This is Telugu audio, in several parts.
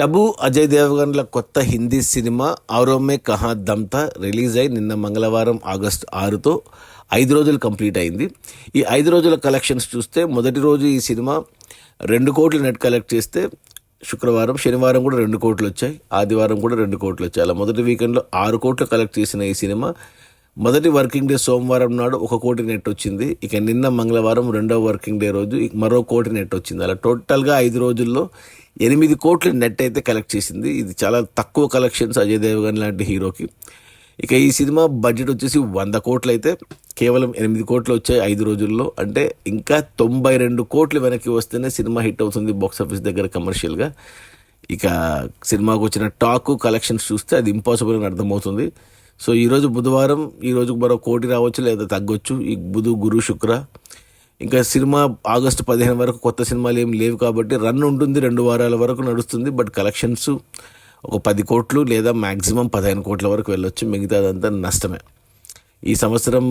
టబు అజయ్ దేవగన్ల కొత్త హిందీ సినిమా ఔరోं में कहां दम था రిలీజ్ అయి నిన్న మంగళవారం ఆగస్టు 6తో 5 రోజులు కంప్లీట్ అయింది. ఈ 5 రోజుల కలెక్షన్స్ చూస్తే మొదటి రోజు ఈ సినిమా 2 కోట్లు నెట్ కలెక్ట్ చేస్తే శుక్రవారం శనివారం కూడా 2 కోట్లు వచ్చాయి, ఆదివారం కూడా 2 కోట్లు వచ్చాయి. అలా మొదటి వీకెండ్లో 6 కోట్లు కలెక్ట్ చేసిన ఈ సినిమా మొదటి వర్కింగ్ డే సోమవారం నాడు 1 కోటి నెట్ వచ్చింది. ఇక నిన్న మంగళవారం 2వ వర్కింగ్ డే రోజు మరో కోటి నెట్ వచ్చింది. అలా టోటల్గా 5 రోజుల్లో 8 కోట్ల నెట్ అయితే కలెక్ట్ చేసింది. ఇది చాలా తక్కువ కలెక్షన్స్ అజయ్ దేవగన్ లాంటి హీరోకి. ఇక ఈ సినిమా బడ్జెట్ వచ్చేసి 100 కోట్లు అయితే కేవలం 8 కోట్లు వచ్చాయి 5 రోజుల్లో. అంటే ఇంకా 92 కోట్లు వెనక్కి వస్తేనే సినిమా హిట్ అవుతుంది బాక్స్ ఆఫీస్ దగ్గర కమర్షియల్గా. ఇక సినిమాకు వచ్చిన టాక్ కలెక్షన్స్ చూస్తే అది ఇంపాసిబుల్ అని అర్థమవుతుంది. సో ఈరోజు బుధవారం, ఈరోజు మరో కోటి రావచ్చు లేదా తగ్గొచ్చు. ఈ బుధ గురు శుక్ర ఇంకా సినిమా ఆగస్టు 15 వరకు కొత్త సినిమాలు ఏం లేవు కాబట్టి రన్ ఉంటుంది, 2 వారాల వరకు నడుస్తుంది. బట్ కలెక్షన్స్ ఒక 10 కోట్లు లేదా మ్యాక్సిమం 15 కోట్ల వరకు వెళ్ళొచ్చు, మిగతాదంతా నష్టమే. ఈ సంవత్సరం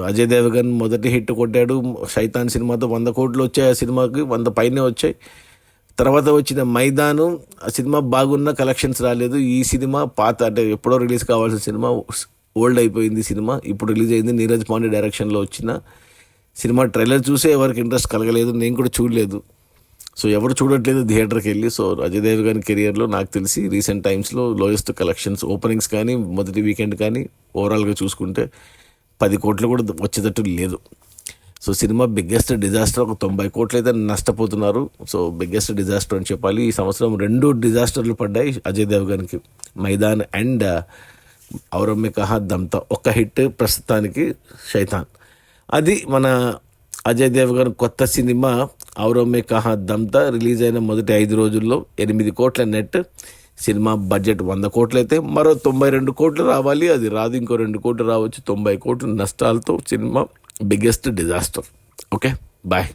అజయ్ దేవగన్ మొదటి హిట్ కొట్టాడు శైతాన్ సినిమాతో, 100 కోట్లు వచ్చాయి ఆ సినిమాకి, 100 పైనే వచ్చాయి. తర్వాత వచ్చిన మైదాను ఆ సినిమా బాగున్న కలెక్షన్స్ రాలేదు. ఈ సినిమా పాత అంటే ఎప్పుడో రిలీజ్ కావాల్సిన సినిమా ఓల్డ్ అయిపోయింది. సినిమా ఇప్పుడు రిలీజ్ అయింది. నీరజ్ పాండే డైరెక్షన్లో వచ్చిన సినిమా ట్రైలర్ చూసే ఎవరికి ఇంట్రెస్ట్ కలగలేదు, నేను కూడా చూడలేదు. సో ఎవరు చూడట్లేదు థియేటర్కి వెళ్ళి. సో అజయ్ దేవగన్ కెరియర్లో నాకు తెలిసి రీసెంట్ టైమ్స్లో లోయెస్ట్ కలెక్షన్స్ ఓపెనింగ్స్ కానీ మొదటి వీకెండ్ కానీ ఓవరాల్గా చూసుకుంటే 10 కోట్లు కూడా వచ్చేటట్టు లేదు. సో సినిమా బిగ్గెస్ట్ డిజాస్టర్, ఒక 90 కోట్లు అయితే నష్టపోతున్నారు. సో బిగ్గెస్ట్ డిజాస్టర్ అని చెప్పాలి. ఈ సంవత్సరం 2 డిజాస్టర్లు పడ్డాయి అజయ్ దేవగన్కి, మైదాన్ అండ్ ఔరోं में कहां दम था. ఒక్క హిట్ ప్రస్తుతానికి శైతాన్. అది మన అజయ్ దేవగన్ కొత్త సినిమా ఔరోं में कहां दम था రిలీజ్ అయిన మొదటి 5 రోజుల్లో 8 కోట్ల నెట్. సినిమా బడ్జెట్ 100 కోట్లు అయితే మరో 92 కోట్లు రావాలి, అది రాదు, ఇంకో 2 కోట్లు రావచ్చు. 90 కోట్లు నష్టాలతో cinema biggest disaster. Okay, bye.